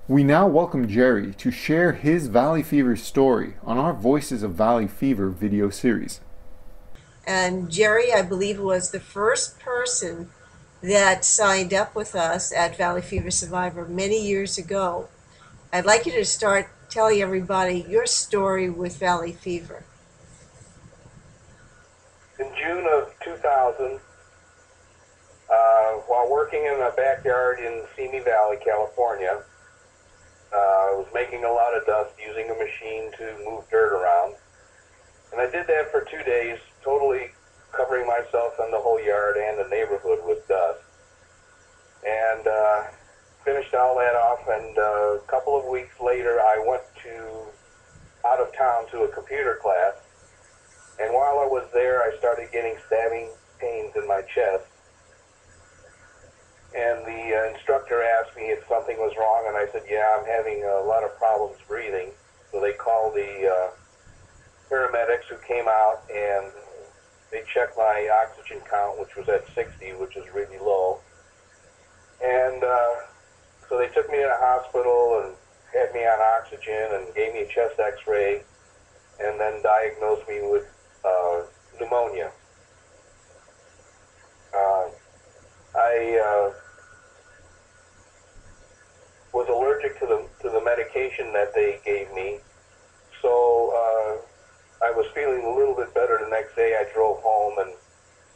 We now welcome Jerry to share his Valley Fever story on our Voices of Valley Fever video series. And Jerry, I believe, was the first person that signed up with us at Valley Fever Survivor many years ago. I'd like you to start telling everybody your story with Valley Fever. In June of 2000, while working in a backyard in Simi Valley, California, I was making a lot of dust using a machine to move dirt around. And I did that for 2 days, totally covering myself and the whole yard and the neighborhood with dust. And finished all that off, and a couple of weeks later I went out of town to a computer class. And while I was there, I started getting stabbing pains in my chest. And the instructor asked me if something was wrong, and I said, yeah, I'm having a lot of problems breathing. So they called the paramedics, who came out, and they checked my oxygen count, which was at 60, which is really low. And so they took me to the hospital and had me on oxygen and gave me a chest x-ray, and then diagnosed me with pneumonia. I was allergic to the medication that they gave me, so I was feeling a little bit better the next day. I drove home and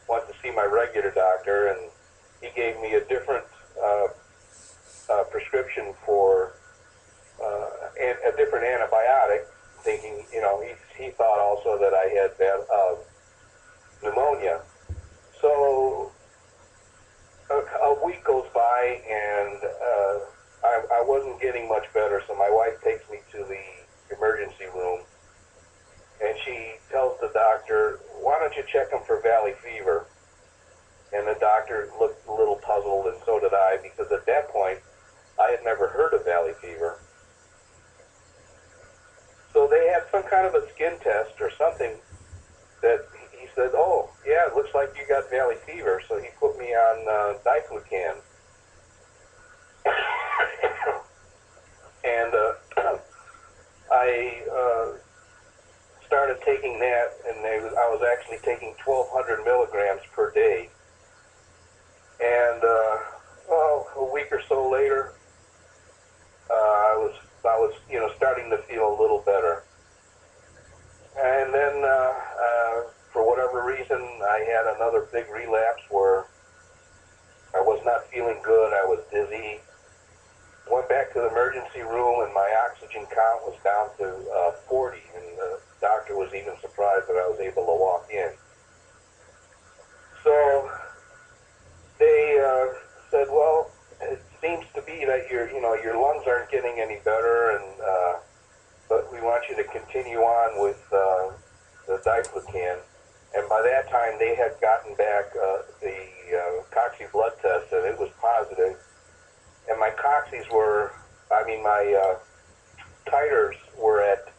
went to see my regular doctor, and he gave me a different prescription for a different antibiotic, thinking, he thought also that I had pneumonia. So a week goes by, and I wasn't getting much better, so my wife takes me to the emergency room, and she tells the doctor, why don't you check him for valley fever? And the doctor looked a little puzzled, and so did I, because at that point I had never heard of valley fever. So they had some kind of a skin test or something that he said, oh, yeah, it looks like you got valley fever. So he put me on diflucan. And I started taking that, and I was actually taking 1,200 milligrams per day. And a week or so later, I was starting to feel a little better. And then for whatever reason, I had another big relapse where I was not feeling good. I was dizzy. Went back to the emergency room, and my oxygen count was down to 40, and the doctor was even surprised that I was able to walk in. So they said, well, it seems to be that your lungs aren't getting any better, and but we want you to continue on with the diflucan. And by that time, they had gotten back the cocci blood test, and it was positive. And my coccies were, my titers were at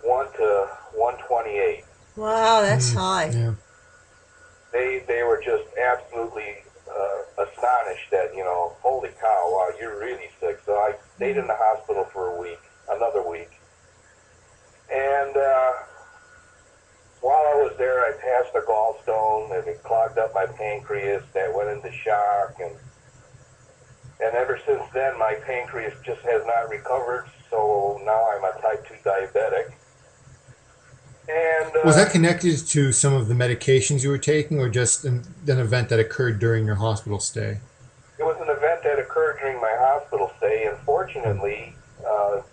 1 to 128. Wow, that's high. Yeah. They were just absolutely astonished that, holy cow, wow, you're really sick. So I stayed in the hospital for another week. And while I was there, I passed a gallstone, and it clogged up my pancreas. That went into shock, and ever since then, my pancreas just has not recovered. So now I'm a type 2 diabetic. And Was that connected to some of the medications you were taking, or just an event that occurred during your hospital stay? it was an event that occurred during my hospital stay, and fortunately,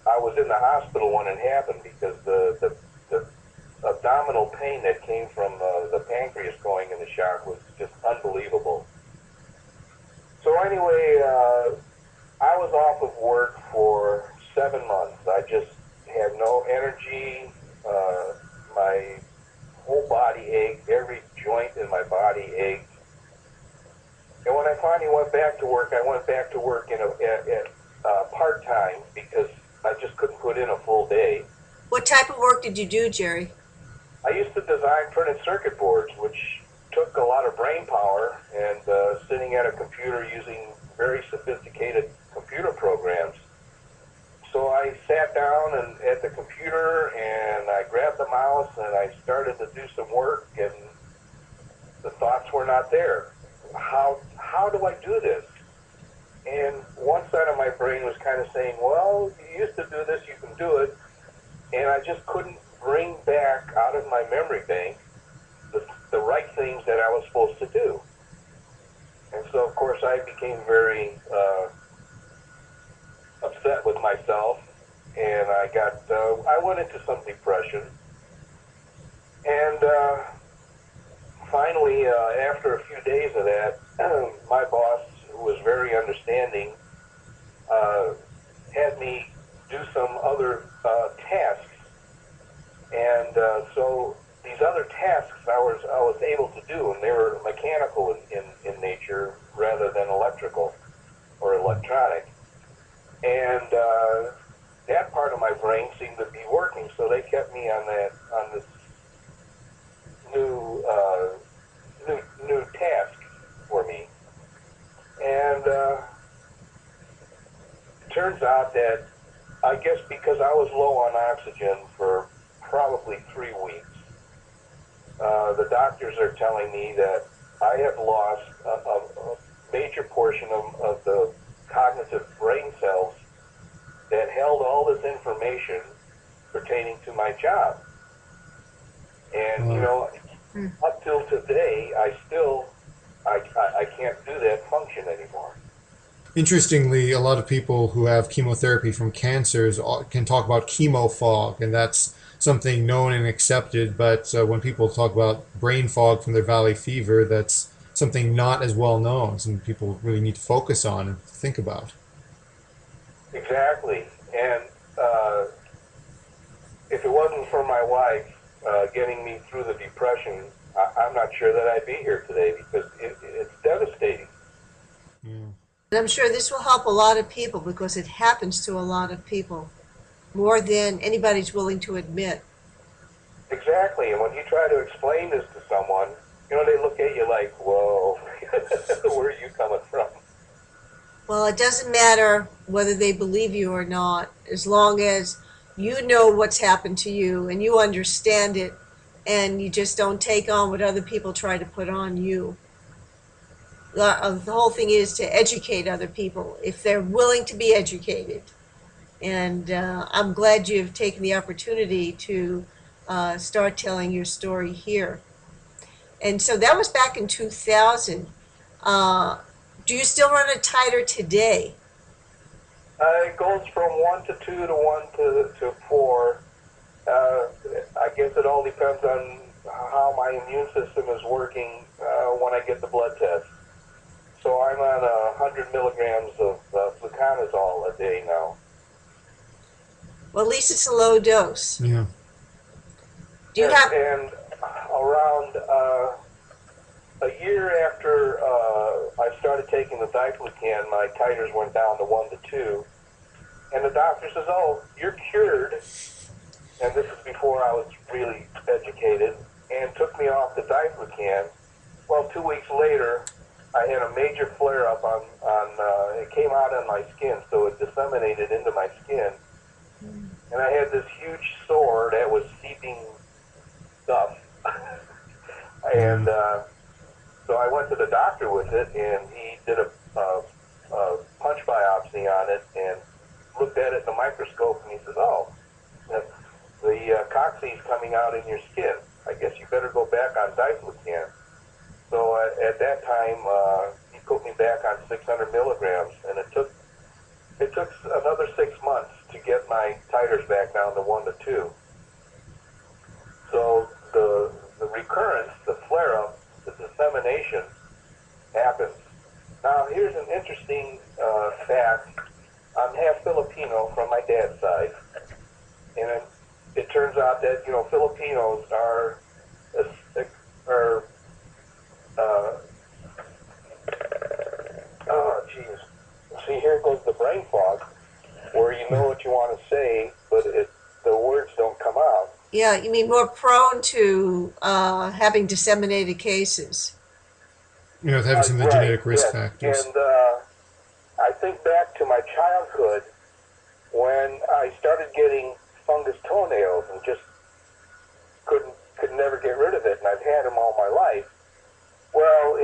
I was in the hospital when it happened, because the abdominal pain that came from the pancreas going into shock was just unbelievable. So anyway, I was off of work for 7 months. I just had no energy. My whole body ached. Every joint in my body ached. And when I finally went back to work, I went back to work at part-time, because I just couldn't put in a full day. What type of work did you do, Jerry? I used to design printed circuit boards, which took a lot of brain power, and sitting at a computer using very sophisticated computer programs. So I sat down and at the computer and I grabbed the mouse and I started to do some work, and the thoughts were not there. How do I do this? And one side of my brain was kind of saying, well, you used to do this, you can do it. And I just couldn't bring back out of my memory bank the right things that I was supposed to do. And so, of course, I became very upset with myself, and I went into some depression. And finally, after a few days of that, my boss, who was very understanding, had me do some other tasks. And so these other tasks I was able to do, and they were mechanical in nature rather than electrical or electronic. And that part of my brain seemed to be working, so they kept me on this new task for me. And it turns out that, I guess because I was low on oxygen for probably 3 weeks, the doctors are telling me that I have lost a major portion of the cognitive brain cells that held all this information pertaining to my job. And, you know, up till today, I can't do that function anymore. Interestingly, a lot of people who have chemotherapy from cancers can talk about chemo fog, and that's something known and accepted. But when people talk about brain fog from their valley fever, that's something not as well known, something people really need to focus on and think about. Exactly. And if it wasn't for my wife getting me through the depression, I'm not sure that I'd be here today, because it's devastating. Yeah. And I'm sure this will help a lot of people, because it happens to a lot of people, more than anybody's willing to admit. Exactly. And when you try to explain this to someone, you know, they look at you like, whoa, where are you coming from? Well, it doesn't matter whether they believe you or not, as long as you know what's happened to you and you understand it, and you just don't take on what other people try to put on you. The whole thing is to educate other people if they're willing to be educated. And I'm glad you've taken the opportunity to start telling your story here. And so that was back in 2000. Do you still run a titer today? It goes from 1 to 2 to 1 to 4. I guess it all depends on how my immune system is working when I get the blood test. So I'm on 100 milligrams of fluconazole a day now. Well, at least it's a low dose. Yeah. Do you have? And around a year after I started taking the diflucan, my titers went down to 1 to 2. And the doctor says, oh, you're cured. And this is before I was really educated, and took me off the diflucan. Well, 2 weeks later, I had a major flare-up on it came out on my skin, so it disseminated into my skin. And I had this huge sore that was seeping stuff. And so I went to the doctor with it, and he did a punch biopsy on it and looked at it in the microscope, and he says, oh, the cocci is coming out in your skin. I guess you better go back on diflucan. So at that time, he put me back on 600 milligrams, and it took another 6 months to get my titers back down to 1 to 2. So the recurrence, the flare-up, the dissemination happens. Now, here's an interesting fact. I'm half Filipino from my dad's side, and it turns out that, you know, Filipinos are oh, geez. See, here goes the brain fog, where you know what you want to say, but the words don't come out. Yeah, you mean more prone to having disseminated cases. You know, having some of the genetic risk yes. factors. And I think back to my childhood when I started getting fungus toenails and just could never get rid of it, and I've had them all my life. Well,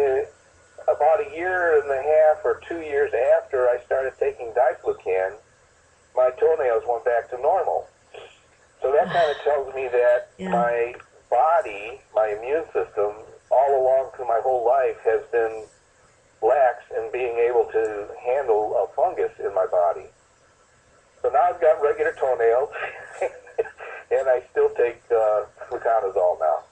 about a year and a half or 2 years after I started taking diflucan, my toenails went back to normal. So that kind of tells me that my body, my immune system, all along through my whole life has been lax in being able to handle a fungus in my body. So now I've got regular toenails, and I still take fluconazole now.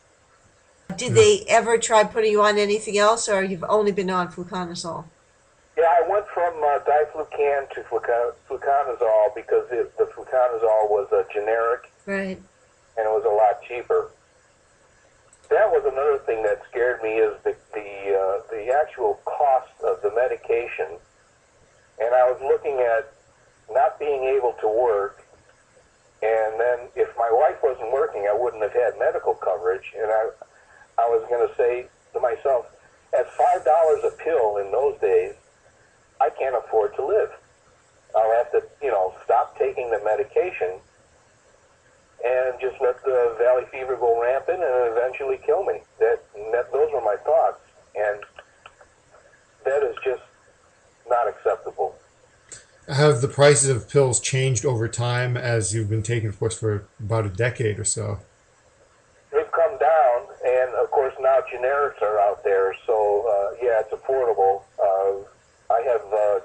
Did they ever try putting you on anything else, or you've only been on fluconazole? Yeah, I went from diflucan to fluconazole because the fluconazole was a generic, Right. and it was a lot cheaper. That was another thing that scared me, is the actual cost of the medication. And I was looking at not being able to work, and then if my wife wasn't working, I wouldn't have had medical coverage. And I was going to say to myself, at $5 a pill in those days, I can't afford to live. I'll have to, stop taking the medication and just let the valley fever go rampant and eventually kill me. Those were my thoughts, and that is just not acceptable. Have the prices of pills changed over time as you've been taking, of course, for about a decade or so? They've come down, and of course now generics are out there, so yeah, it's affordable. I have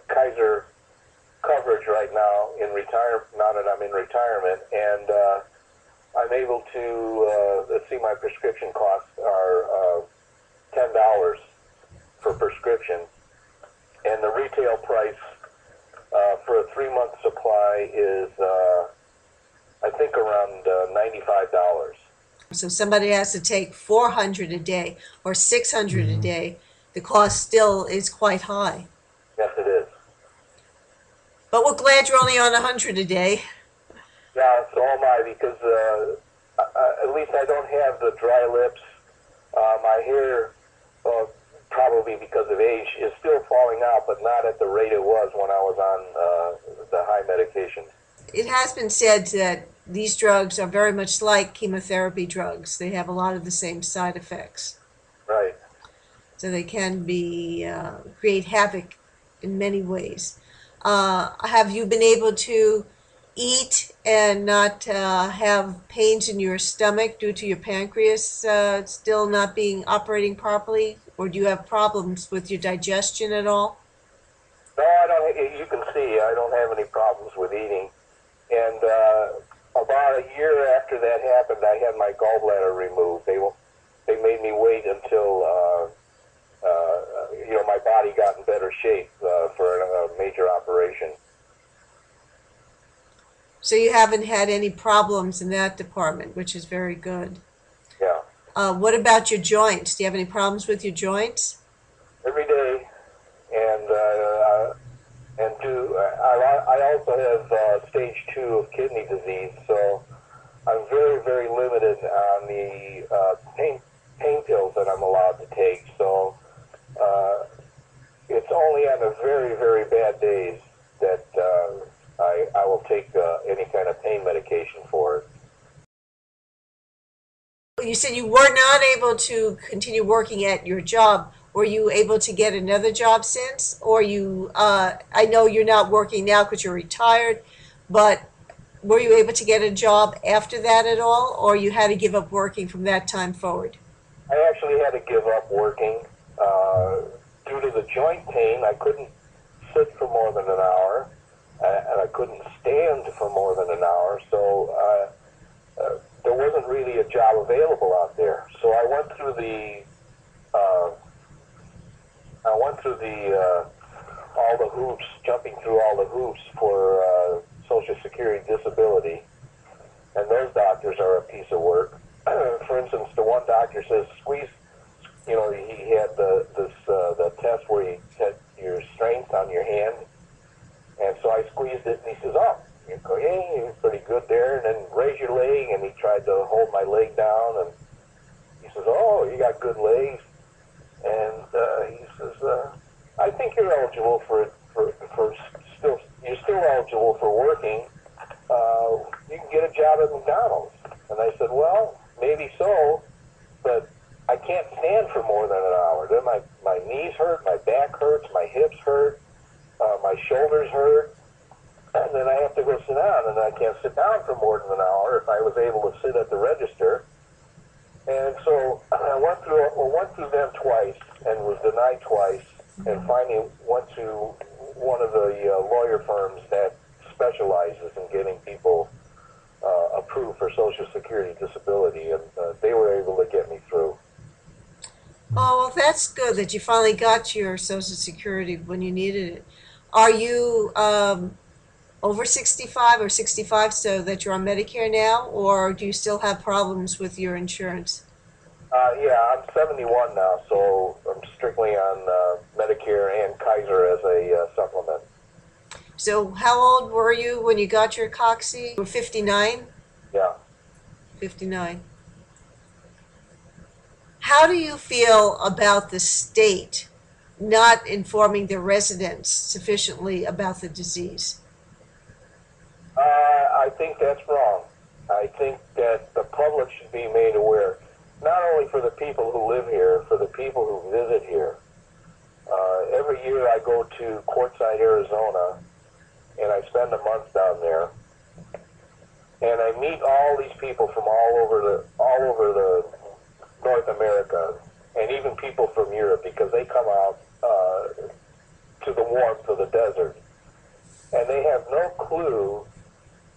Kaiser coverage right now now that I'm in retirement, and I'm able to, let's see, my prescription costs are $10 for prescription, and the retail price for a 3-month supply is, I think, around $95. So if somebody has to take 400 a day or 600 a day, the cost still is quite high. Yes, it is. But we're glad you're only on 100 a day. Yeah, so am I, because at least I don't have the dry lips. My hair, probably because of age, is still falling out, but not at the rate it was when I was on the high medication. It has been said that these drugs are very much like chemotherapy drugs. They have a lot of the same side effects. Right. So they can be create havoc in many ways. Have you been able to eat and not have pains in your stomach due to your pancreas still not being operating properly? Or do you have problems with your digestion at all? No, I don't. You can see I don't have any problems with eating. And about a year after that happened, I had my gallbladder removed. They made me wait until my body got in better shape for a major operation. So you haven't had any problems in that department, which is very good. Yeah. What about your joints? Do you have any problems with your joints? Every day, and I also have stage 2 of kidney disease, so I'm very, very limited on the pain pills that I'm allowed to take. So it's only on the very, very bad days that I will take any kind of pain medication for it. You said you were not able to continue working at your job. Were you able to get another job since? Or I know you're not working now because you're retired, but were you able to get a job after that at all? Or you had to give up working from that time forward? I actually had to give up working due to the joint pain. I couldn't sit for more than an hour, and I couldn't stand for more than an hour. So there wasn't really a job available out there. So I went through all the hoops, jumping through all the hoops for Social Security disability, and those doctors are a piece of work. For instance, the one doctor says, squeeze. He had the test where you set your strength on your hand, and so I squeezed it, and he says, "Oh, you're pretty good there." And then raise your leg, and he tried to hold my leg down, and he says, "Oh, you got good legs." And he says, "I think you're eligible for for still you're still eligible for working. You can get a job at McDonald's. And I said, well, maybe so, but I can't stand for more than an hour. Then my knees hurt, my back hurts, my hips hurt, my shoulders hurt, and then I have to go sit down, and I can't sit down for more than an hour if I was able to sit at the register. And so I went through them twice and was denied twice, and finally went to one of the lawyer firms that specializes in getting people approved for Social Security disability, and they were able to get me through. Oh, well, that's good that you finally got your Social Security when you needed it. Are you over 65 or 65 so that you're on Medicare now, or do you still have problems with your insurance? Yeah, I'm 71 now, so I'm strictly on Medicare and Kaiser as a supplement. So how old were you when you got your Coxie? You were 59? Yeah. 59. How do you feel about the state not informing their residents sufficiently about the disease? I think that's wrong. I think that the public should be made aware, not only for the people who live here, for the people who visit here. Every year I go to Quartzsite, Arizona, and I spend a month down there, and I meet all these people from all over the North America, and even people from Europe, because they come out to the warmth of the desert, and they have no clue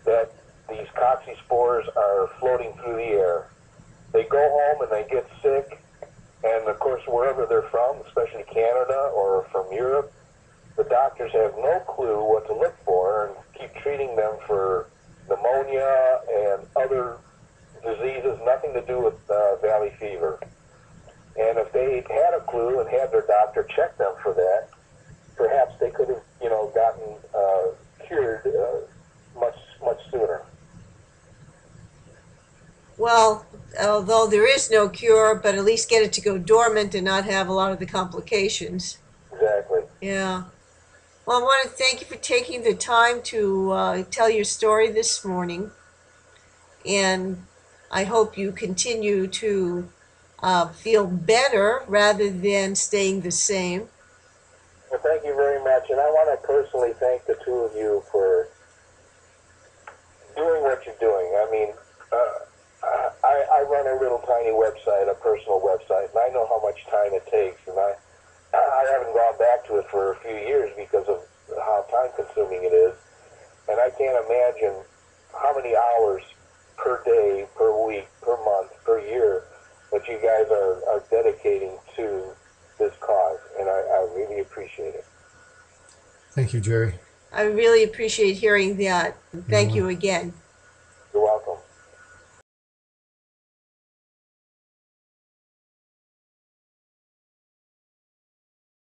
that these cocci spores are floating through the air. They go home and they get sick, and of course wherever they're from, especially Canada or from Europe, the doctors have no clue what to look for and keep treating them for pneumonia and other diseases, nothing to do with valley fever. And if they had a clue and had their doctor check them for that, perhaps they could have, gotten cured much sooner. Well, although there is no cure, but at least get it to go dormant and not have a lot of the complications. Exactly. Yeah. Well, I want to thank you for taking the time to tell your story this morning. And I hope you continue to feel better rather than staying the same. Well, thank you very much. And I want to personally thank the two of you for doing what you're doing. I mean, I run a little tiny website, a personal website, and I know how much time it takes. And I haven't gone back to it for a few years because of how time-consuming it is. And I can't imagine how many hours per day, per week, per month, per year that you guys are dedicating to this cause. And I really appreciate it. Thank you, Jerry. I really appreciate hearing that. Thank you again.